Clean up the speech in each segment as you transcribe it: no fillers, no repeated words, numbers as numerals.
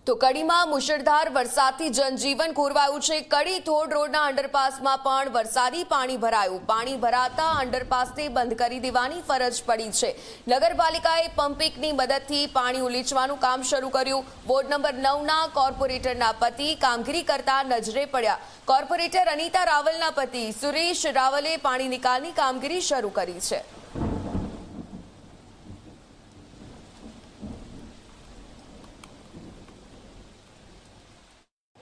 તો કડીમાં મુશળધાર વરસાદથી જનજીવન ખોરવાયું છે। કડી થોડ રોડના અંડરપાસમાં પણ વરસાદી પાણી ભરાયું। પાણી ભરાતા અંડરપાસને બંધ કરી દેવાની ફરજ પડી છે। નગરપાલિકાએ પંપિંગની મદદથી પાણી ઉલીચવાનું કામ શરૂ કર્યું। વોર્ડ નંબર 9ના કોર્પોરેટરના પતિ કામગીરી કરતા નજરે પડ્યા। કોર્પોરેટર અનિતા રાવલના પતિ સુરેશ રાવલે પાણી નિકાલની કામગીરી શરૂ કરી છે।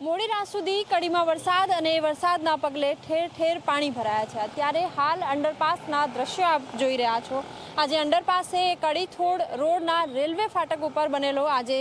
મોડી રાત સુધી કડીમાં વરસાદ અને વરસાદના પગલે ઠેર ઠેર પાણી ભરાયા છે। અત્યારે હાલ અંડરપાસના દ્રશ્યો આપ જોઈ રહ્યા છો। આજે અંડરપાસ છે કડી થોડ રોડના રેલવે ફાટક ઉપર બનેલો આજે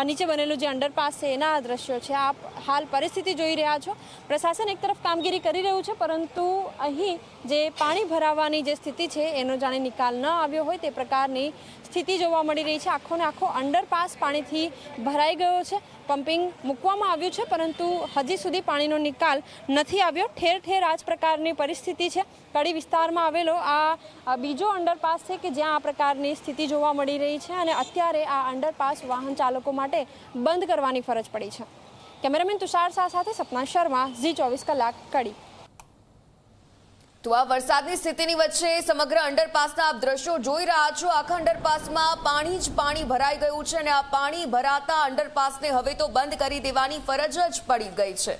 નીચે બનેલું જે અંડરપાસ છે એના દ્રશ્યો છે। આપ હાલ પરિસ્થિતિ જોઈ રહ્યા છો। પ્રશાસન એક તરફ કામગીરી કરી રહ્યું છે, પરંતુ અહીં જે પાણી ભરાવાની જે સ્થિતિ છે એનો જાણે નિકાલ ન આવ્યો હોય તે પ્રકારની સ્થિતિ જોવા મળી રહી છે। આખો ને આખો અંડરપાસ પાણીથી ભરાઈ ગયો છે। પમ્પિંગ મૂકવામાં આવ્યું છે, પરંતુ હજી સુધી પાણીનો નિકાલ નથી આવ્યો। ઠેર ઠેર આ જ પ્રકારની પરિસ્થિતિ છે। કડી વિસ્તારમાં આવેલો આ બીજો અંડરપાસ છે કે જ્યાં આ પ્રકારની સ્થિતિ જોવા મળી રહી છે અને અત્યારે આ અંડરપાસ વાહન ચાલકો માટે બંધ કરવાની ફરજ પડી છે। કેમેરામેન તુષાર શાહ સાથે સપના શર્મા, ઝી24 કલાક, કડી। તો આ વરસાદની સ્થિતિની વચ્ચે સમગ્ર અંડરપાસના આપ દ્રશ્યો જોઈ રહ્યા છો। આખા અંડરપાસમાં પાણી જ પાણી ભરાઈ ગયું છે અને આ પાણી ભરાતા અંડરપાસને હવે તો બંધ કરી દેવાની ફરજ જ પડી ગઈ છે।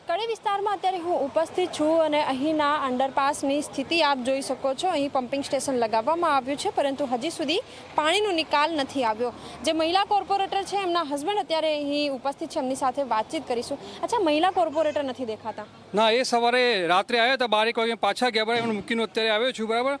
કડી વિસ્તારમાં અત્યારે હું ઉપસ્થિત છું અને અહીંના અંડરપાસની સ્થિતિ આપ જોઈ શકો છો। અહીં પમ્પિંગ સ્ટેશન લગાવવામાં આવ્યું છે, પરંતુ હજી સુધી પાણીનો નિકાલ નથી આવ્યો। જે મહિલા કોર્પોરેટર છે એમના હસબન્ડ અત્યારે અહીં ઉપસ્થિત છે, એમની સાથે વાતચીત કરીશું। અચ્છા, મહિલા કોર્પોરેટર નથી દેખાતા? ના, એ સવારે રાત્રે આવ્યા હતા 12 વાગે, પાછા ગયા, બરાબર, એમને મૂકીને અત્યારે આવ્યો છું, બરાબર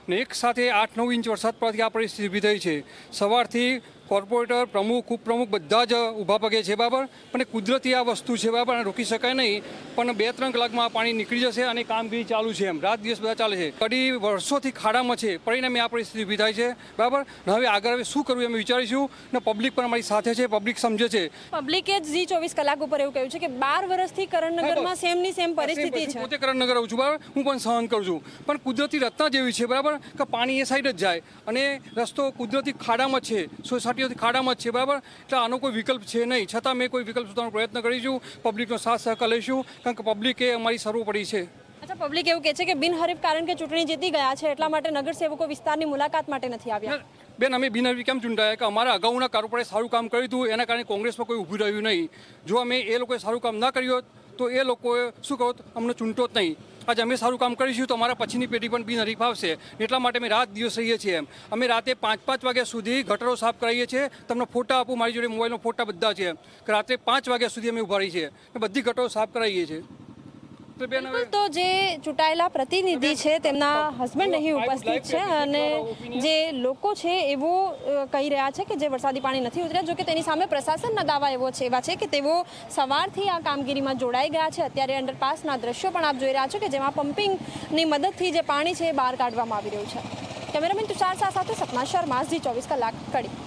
ને। એક સાથે 8-9 ઇંચ વરસાદ પડવાથી આ પરિસ્થિતિ ઊભી થઈ છે। સવારથી કોર્પોરેટર, પ્રમુખ, ઉપપ્રમુખ બધા જ ઊભા પગે છે, બરાબર, પણ કુદરતી આ વસ્તુ છે, બરાબર, રોકી શકાય નહીં। પણ 2-3 કલાકમાં આ પાણી નીકળી જશે અને કામગીરી ચાલુ છે, એમ રાત દિવસ બધા ચાલે છે। કડી વર્ષોથી ખાડામાં છે, પરિણામે આ પરિસ્થિતિ ઊભી થાય છે, બરાબર ને। હવે આગળ શું કરવું અમે વિચારીશું ને પબ્લિક પણ અમારી સાથે છે, પબ્લિક સમજે છે। પબ્લિકે ઝી24 કલાક ઉપર એવું કહ્યું છે કે 12 વર્ષથી કરણનગરમાં સેમની સેમ પરિસ્થિતિ છે। પોતે કરણનગર આવું છું, બરાબર, હું પણ સહન કરું છું, પણ કુદરતી રચના જેવી છે, બરાબર, કે પાણી એ સાઈડ જ જાય અને રસ્તો કુદરતી ખાડામાં છે, સોસાયટીઓથી ખાડામાં જ છે, બરાબર। એટલે આનો કોઈ વિકલ્પ છે નહીં, છતાં મેં કોઈ વિકલ્પ શોધવાનો પ્રયત્ન કરીશું। પબ્લિકનો સાથ સહકાર લઈશું, કારણ કે પબ્લિકે અમારી સર્વોપરી છે। અચ્છા, પબ્લિક એવું કહે છે કે બિનહરીફ કારણ કે ચૂંટણી જીતી ગયા છે એટલા માટે નગરસેવકો વિસ્તારની મુલાકાત માટે નથી આવ્યા। બેન, અમે બિનહરીફ કેમ ચૂંટાયા? કે અમારા અગાઉના કોર્પોરેટરે સારું કામ કર્યું હતું, એના કારણે કોંગ્રેસમાં કોઈ ઊભું રહ્યું નહીં। જો અમે એ લોકોએ સારું કામ ના કર્યું હોત તો એ લોકોએ શું કહો અમને ચૂંટો જ નહીં। આજે અમે સારું કામ કરીશું તો અમારા પછીની પેઢી પણ બિનહરીફ આવશે। એટલા માટે અમે રાત દિવસ રહીએ છીએ। અમે રાતે 5-5 વાગ્યા સુધી ગટરો સાફ કરાવીએ છીએ। તમને ફોટા આપું, મારી જોડે મોબાઈલનો ફોટા બધા છે કે રાત્રે 5 વાગ્યા સુધી અમે ઊભા રહીએ છીએ, બધી ગટરો સાફ કરાવીએ છીએ। તો જે ચૂંટાયેલા પ્રતિનિધિ છે તેમના હસબન્ડ અહીં ઉપસ્થિત છે અને જે લોકો છે એવું કહી રહ્યા છે કે જે વરસાદી પાણી નથી ઉતર્યા। જો કે તેની સામે પ્રશાસનના દાવા એવા છે કે તેઓ સવારથી આ કામગીરીમાં જોડાઈ ગયા છે। અત્યારે અંડરપાસના દ્રશ્યો પણ આપ જોઈ રહ્યા છો કે જેમાં પમ્પિંગની મદદથી જે પાણી છે એ બહાર કાઢવામાં આવી રહ્યું છે। કેમેરામેન તુષાર શાહ સાથે સપના શર્મા, ઝી24 કલાક, કડી।